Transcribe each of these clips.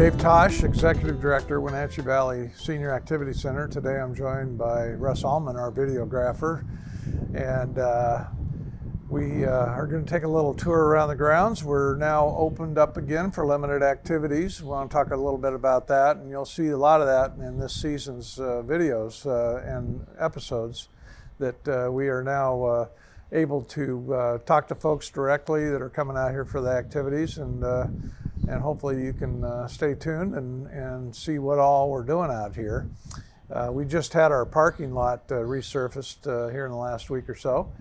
Dave Tosch, Executive Director, Wenatchee Valley Senior Activity Center. Today I'm joined by Russ, Alman, our videographer, and we are going to take a little tour around the grounds. We're now opened up again for limited activities. We want to talk a little bit about that, and you'll see a lot of that in this season's videos and episodes, that we are now able to talk to folks directly that are coming out here for the activities, and hopefully you can stay tuned and see what all we're doing out here. We just had our parking lot resurfaced here in the last week or so,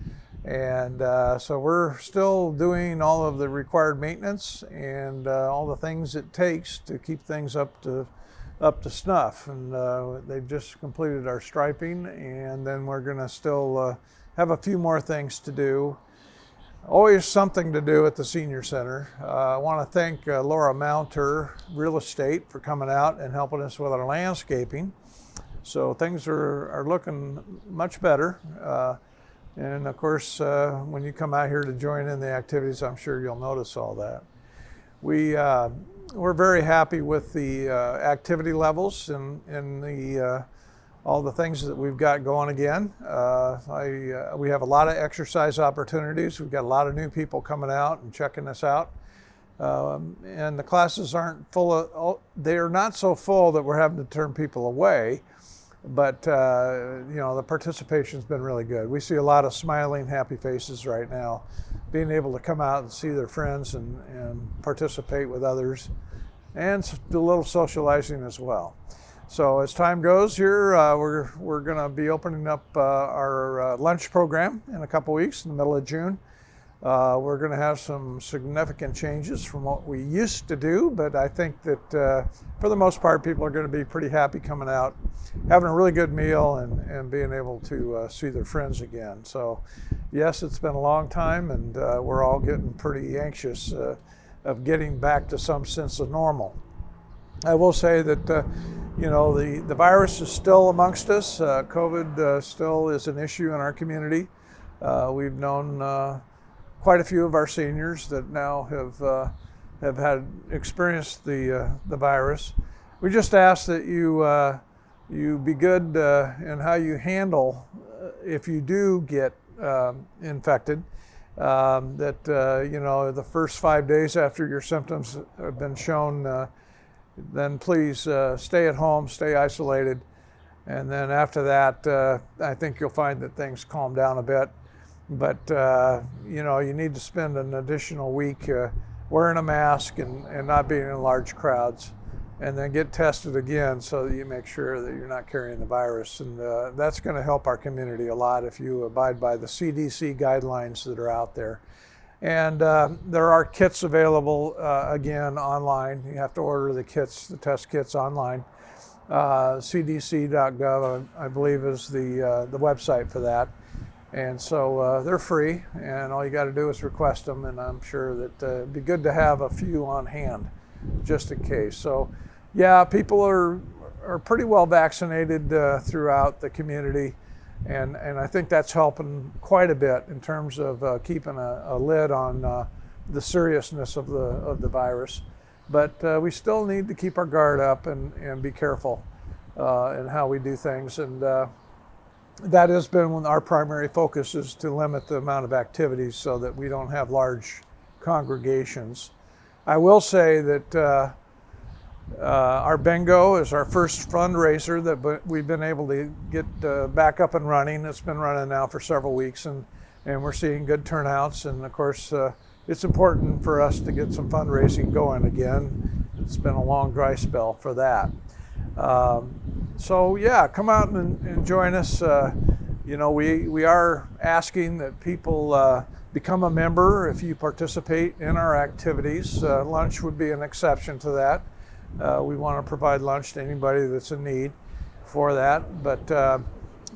and so we're still doing all of the required maintenance and all the things it takes to keep things up to snuff. And they've just completed our striping, and then we're going to still have a few more things to do. Always something to do at the Senior Center. I want to thank Laura Mounter Real Estate for coming out and helping us with our landscaping. So things are looking much better. And of course, when you come out here to join in the activities, I'm sure you'll notice all that. We're very happy with the activity levels and the all the things that we've got going again. We have a lot of exercise opportunities. We've got a lot of new people coming out and checking us out. And the classes aren't they're not so full that we're having to turn people away, but you know, the participation's been really good. We see a lot of smiling, happy faces right now, being able to come out and see their friends and participate with others, and do a little socializing as well. So as time goes here, we're going to be opening up our lunch program in a couple weeks in the middle of June. We're going to have some significant changes from what we used to do, but I think that for the most part, people are going to be pretty happy coming out, having a really good meal, and being able to see their friends again. So yes, it's been a long time, and we're all getting pretty anxious of getting back to some sense of normal. I will say that you know, the virus is still amongst us. COVID still is an issue in our community. We've known quite a few of our seniors that now have had experienced the virus. We just ask that you be good in how you handle if you do get infected. That you know, the first 5 days after your symptoms have been shown, then please stay at home, stay isolated, and then after that, I think you'll find that things calm down a bit. But you know, you need to spend an additional week wearing a mask and not being in large crowds, and then get tested again so that you make sure that you're not carrying the virus. And that's going to help our community a lot if you abide by the CDC guidelines that are out there. And there are kits available again online. You have to order the kits, the test kits online. CDC.gov, I believe, is the website for that. And so they're free, and all you got to do is request them. And I'm sure that it'd be good to have a few on hand, just in case. So, yeah, people are pretty well vaccinated throughout the community. And I think that's helping quite a bit in terms of keeping a lid on the seriousness of the virus. But we still need to keep our guard up and be careful in how we do things. And that has been our primary focus, is to limit the amount of activities so that we don't have large congregations. I will say that our bingo is our first fundraiser that we've been able to get back up and running. It's been running now for several weeks, and we're seeing good turnouts. And of course, it's important for us to get some fundraising going again. It's been a long dry spell for that. So yeah, come out and join us. You know, we are asking that people become a member if you participate in our activities. Lunch would be an exception to that. We want to provide lunch to anybody that's in need for that. But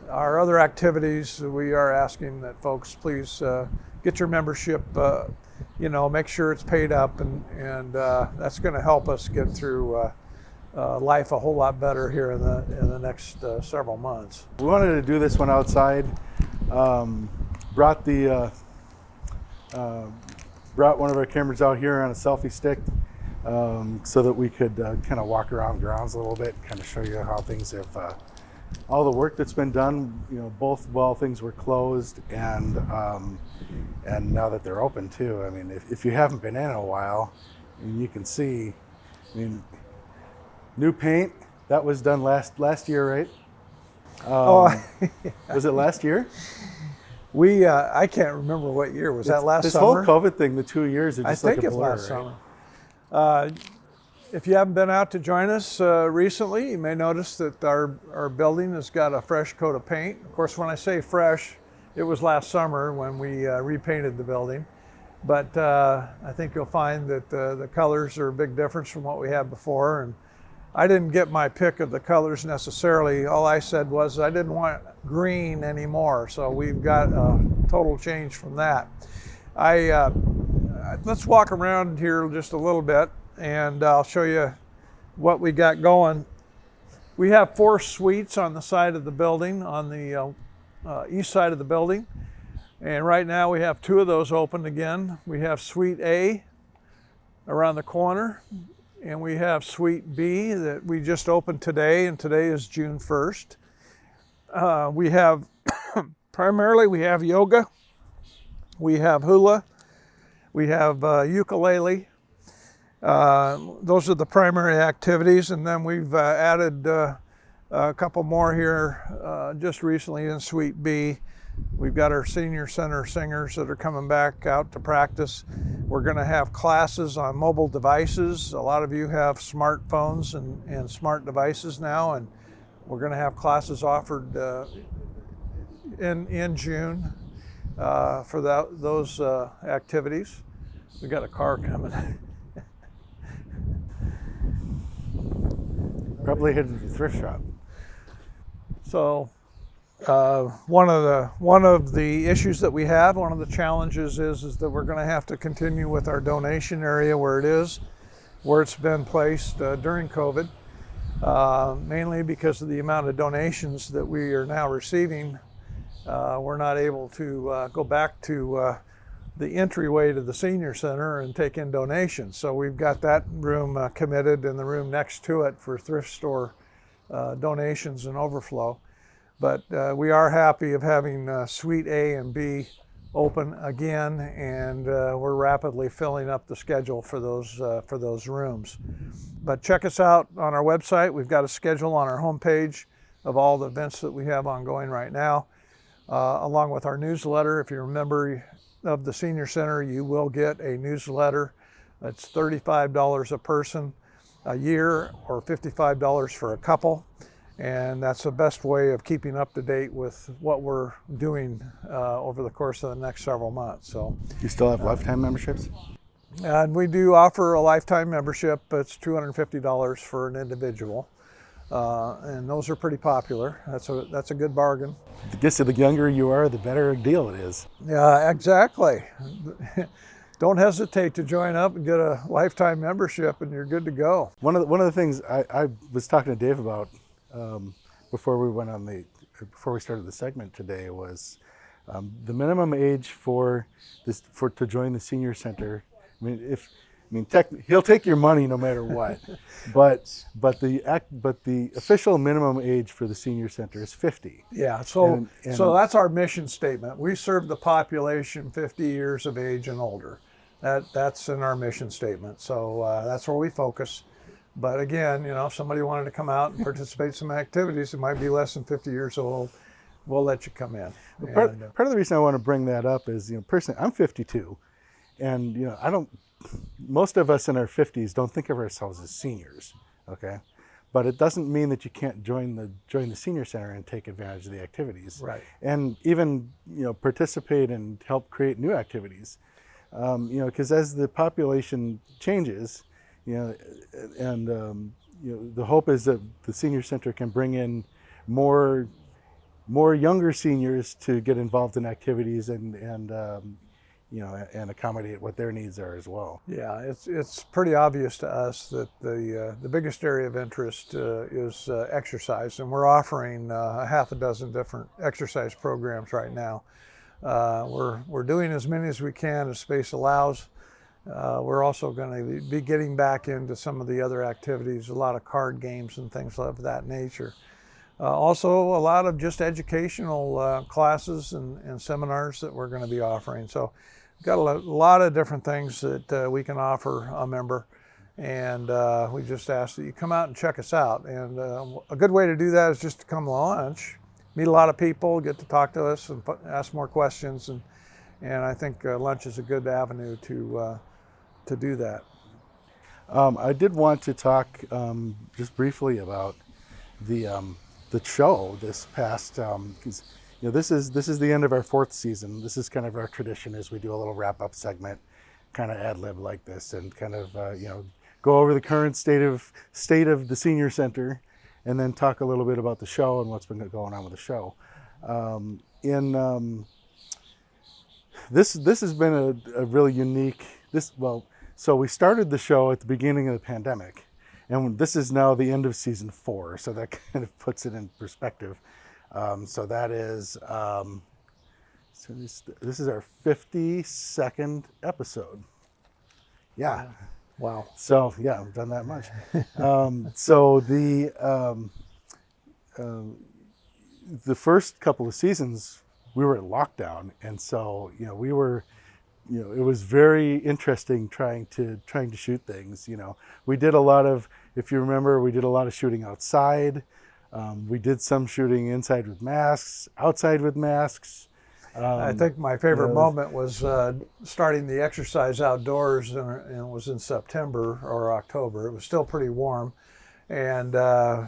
our other activities, we are asking that folks please get your membership, you know, make sure it's paid up, and that's going to help us get through life a whole lot better here in the next several months. We wanted to do this one outside. Brought one of our cameras out here on a selfie stick. so that we could kind of walk around grounds a little bit, kind of show you how things have, all the work that's been done, both while things were closed and now that they're open too. I mean, if you haven't been in a while, you can see, new paint, that was done last year, right? Was it last year? I can't remember what year. Was that last this summer? This whole COVID thing, the 2 years are just I like think a it's blur, last right? summer. If you haven't been out to join us recently, you may notice that our building has got a fresh coat of paint. Of course, when I say fresh, it was last summer when we repainted the building. But I think you'll find that the colors are a big difference from what we had before. And I didn't get my pick of the colors necessarily. All I said was I didn't want green anymore. So we've got a total change from that. Let's walk around here just a little bit and I'll show you what we got going. We have 4 suites on the side of the building, on the east side of the building. And right now we have 2 of those open again. We have Suite A around the corner, and we have Suite B that we just opened today, and today is June 1st. We have, primarily we have yoga, we have hula, we have ukulele. Those are the primary activities, and then we've added a couple more here just recently in Suite B. We've got our senior center singers that are coming back out to practice. We're going to have classes on mobile devices. A lot of you have smartphones and smart devices now, and we're going to have classes offered in June for those activities. We got a car coming. Probably headed to the thrift shop. So one of the issues that we have, one of the challenges is that we're going to have to continue with our donation area where it's been placed during COVID, mainly because of the amount of donations that we are now receiving. We're not able to go back to the entryway to the senior center and take in donations. So we've got that room committed and the room next to it for thrift store donations and overflow. But we are happy of having Suite A and B open again, and we're rapidly filling up the schedule for those rooms. But check us out on our website. We've got a schedule on our homepage of all the events that we have ongoing right now, along with our newsletter. If you're a member of the Senior Center, you will get a newsletter. It's $35 a person a year, or $55 for a couple. And that's the best way of keeping up to date with what we're doing over the course of the next several months. So, you still have lifetime memberships? And we do offer a lifetime membership. It's $250 for an individual, and those are pretty popular. That's a good bargain. I guess the younger you are, the better a deal it is. Yeah, exactly. Don't hesitate to join up and get a lifetime membership, and you're good to go. One of the things I was talking to Dave about before we started the segment today was the minimum age to join the senior center. He'll take your money no matter what, but the official minimum age for the senior center is 50. Yeah, so that's our mission statement. We serve the population 50 years of age and older. That's in our mission statement. So that's where we focus. But again, if somebody wanted to come out and participate in some activities, it might be less than 50 years old, we'll let you come in. Part of the reason I want to bring that up is, personally, I'm 52, and most of us in our 50s don't think of ourselves as seniors, okay? But it doesn't mean that you can't join the senior center and take advantage of the activities, right? And even participate and help create new activities, because as the population changes. The hope is that the senior center can bring in more younger seniors to get involved in activities and accommodate what their needs are as well. Yeah, it's pretty obvious to us that the biggest area of interest is exercise, and we're offering a half a dozen different exercise programs right now. We're doing as many as we can as space allows. We're also going to be getting back into some of the other activities, a lot of card games and things of that nature. Also, a lot of just educational classes and seminars that we're going to be offering. So, we've got a lot of different things that we can offer a member. And we just ask that you come out and check us out. And a good way to do that is just to come to lunch, meet a lot of people, get to talk to us and ask more questions. And I think lunch is a good avenue to do that. I did want to talk just briefly about the show this past, because this is the end of our 4th season. This is kind of our tradition, as we do a little wrap up segment, kind of ad lib like this, and kind of go over the current state of the senior center, and then talk a little bit about the show and what's been going on with the show. This has been a really unique. So we started the show at the beginning of the pandemic, and this is now the end of season 4, so that kind of puts it in perspective. So that is, this is our 52nd episode. Yeah. Wow. So yeah, I've done that much. So the first couple of seasons we were in lockdown, and so we were. It was very interesting trying to shoot things. We did a lot of, if you remember, we did a lot of shooting outside. We did some shooting inside with masks, outside with masks. I think my favorite moment was starting the exercise outdoors, and it was in September or October. It was still pretty warm, and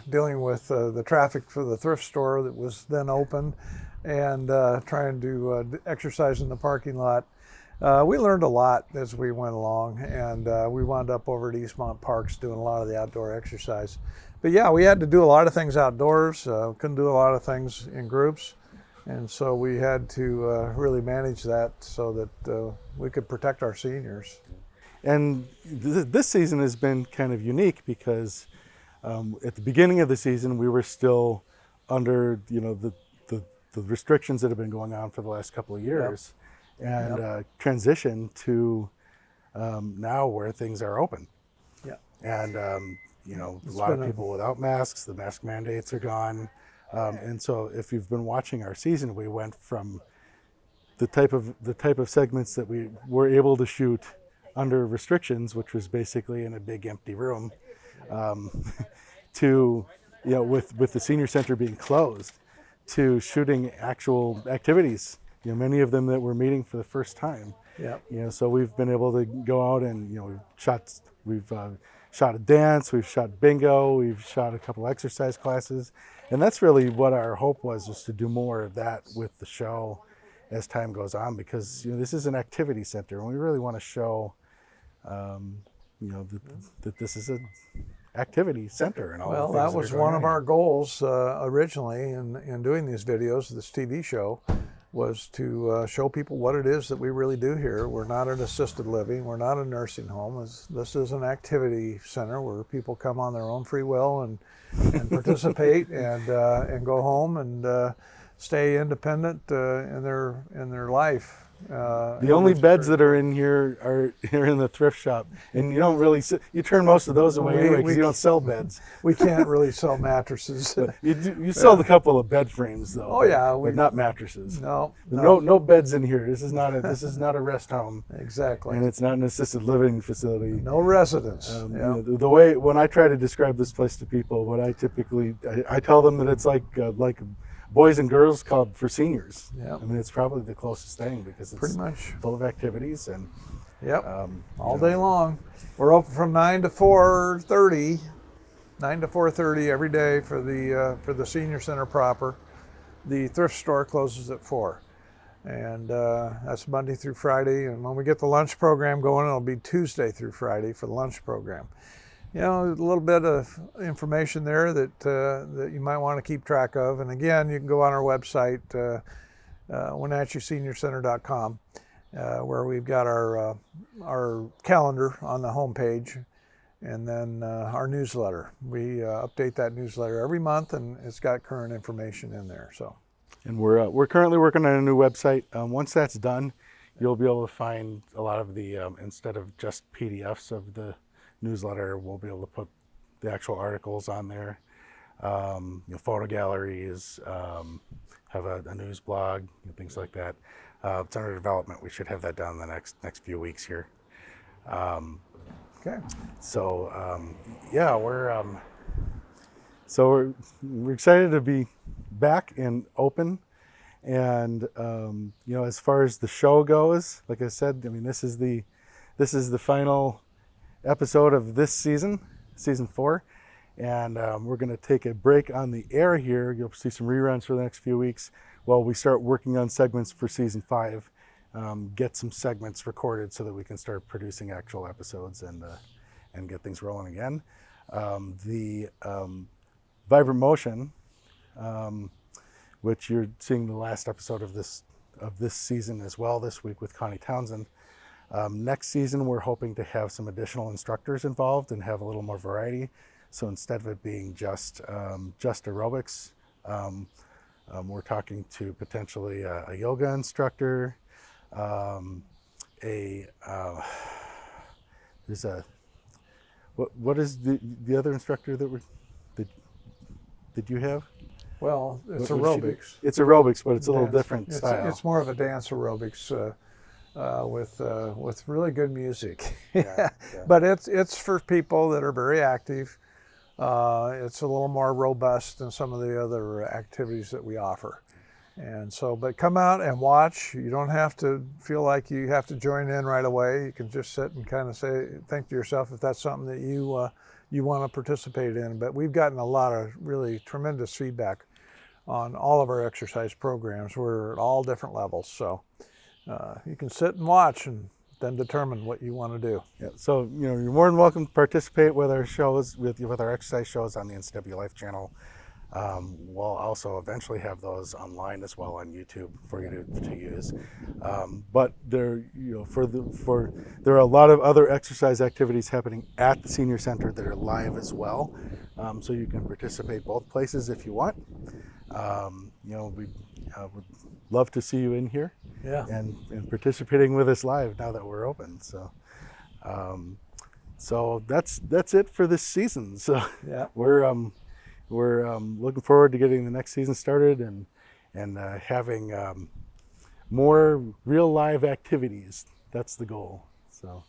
dealing with the traffic for the thrift store that was then open, and trying to exercise in the parking lot. We learned a lot as we went along, and we wound up over at Eastmont Parks doing a lot of the outdoor exercise. But yeah, we had to do a lot of things outdoors, couldn't do a lot of things in groups, and so we had to really manage that so that we could protect our seniors. And this season has been kind of unique because at the beginning of the season we were still under the restrictions that have been going on for the last couple of years. Yep. And transition to now where things are open. Yeah. And a lot of people without masks. The mask mandates are gone. And so if you've been watching our season, we went from the type of segments that we were able to shoot under restrictions, which was basically in a big empty room, to with the senior center being closed, to shooting actual activities. Many of them that we're meeting for the first time. Yeah. So we've been able to go out and we've shot a dance, we've shot bingo, we've shot a couple exercise classes, and that's really what our hope was to do more of that with the show as time goes on, because this is an activity center, and we really want to show that this is an activity center. And all well, that was one of our goals originally in doing these videos, this TV show, was to show people what it is that we really do here. We're not an assisted living. We're not a nursing home. This is an activity center where people come on their own free will and participate and go home and stay independent in their life. The only beds that are in here are here in the thrift shop, and you don't really you turn most of those away anyway because you don't sell beds. We can't really sell mattresses. But you sell a couple of bed frames though. Oh yeah, but not mattresses. No beds in here. This is not a rest home. Exactly. And it's not an assisted living facility. No residents. The way when I try to describe this place to people, what I tell them that it's like Boys and Girls Club for seniors. Yeah. I mean, it's probably the closest thing because it's pretty much full of activities and. Yep. All day long. We're open from 9 to 4:30. 9 to 4:30 every day for the senior center proper. The thrift store closes at 4, and that's Monday through Friday. And when we get the lunch program going, it'll be Tuesday through Friday for the lunch program. A little bit of information there that you might want to keep track of. And again, you can go on our website, WenatcheeSeniorCenter.com, where we've got our calendar on the homepage, and then our newsletter. We update that newsletter every month, and it's got current information in there. So, and we're currently working on a new website. Once that's done, you'll be able to find a lot of the, instead of just PDFs of the newsletter, we'll be able to put the actual articles on there. Photo galleries, have a news blog, things like that. It's under development. We should have that done in the next few weeks here. Okay. So yeah, we're excited to be back and open. And as far as the show goes, like I said, I mean, this is the final episode of this season 4, and we're going to take a break on the air here. You'll see some reruns for the next few weeks while we start working on segments for season 5. Get some segments recorded so that we can start producing actual episodes and get things rolling again. The Vibrant Motion, which you're seeing the last episode of this season as well this week with Connie Townsend. Next season, we're hoping to have some additional instructors involved and have a little more variety. So instead of it being just aerobics, we're talking to potentially a yoga instructor. There's a what is the other instructor that you have? Well, it's What she do? aerobics. It's aerobics, but it's a little Dance. different style. It's more of a dance aerobics with really good music. Yeah. But it's for people that are very active. It's a little more robust than some of the other activities that we offer. And so, but come out and watch. You don't have to feel like you have to join in right away. You can just sit and kind of think to yourself if that's something that you want to participate in. But we've gotten a lot of really tremendous feedback on all of our exercise programs. We're at all different levels. So you can sit and watch and then determine what you want to do. Yeah, so you're more than welcome to participate with our shows, with our exercise shows on the NCWLIFE channel. We'll also eventually have those online as well on YouTube for you to use. But there are a lot of other exercise activities happening at the Senior Center that are live as well. So you can participate both places if you want. We would love to see you in here. Yeah. And participating with us live now that we're open. So that's it for this season. So Yeah. we're looking forward to getting the next season started and having more real live activities. That's the goal. So,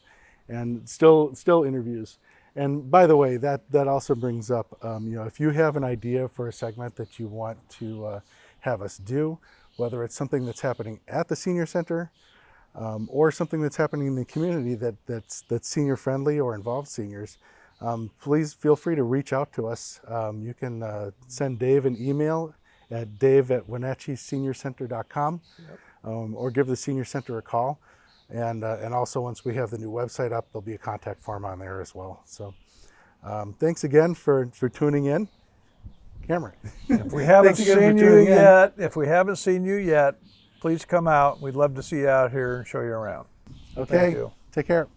and still interviews. And by the way, that also brings up, if you have an idea for a segment that you want to have us do, whether it's something that's happening at the Senior Center or something that's happening in the community that's senior friendly or involves seniors, please feel free to reach out to us. You can send Dave an email at dave@wenatcheeseniorcenter.com, or give the Senior Center a call. And also once we have the new website up, there'll be a contact form on there as well. So thanks again for tuning in. Cameron. If we haven't Thanks again for seen you tuning in. yet, please come out. We'd love to see you out here and show you around. Okay, Thank you. take care.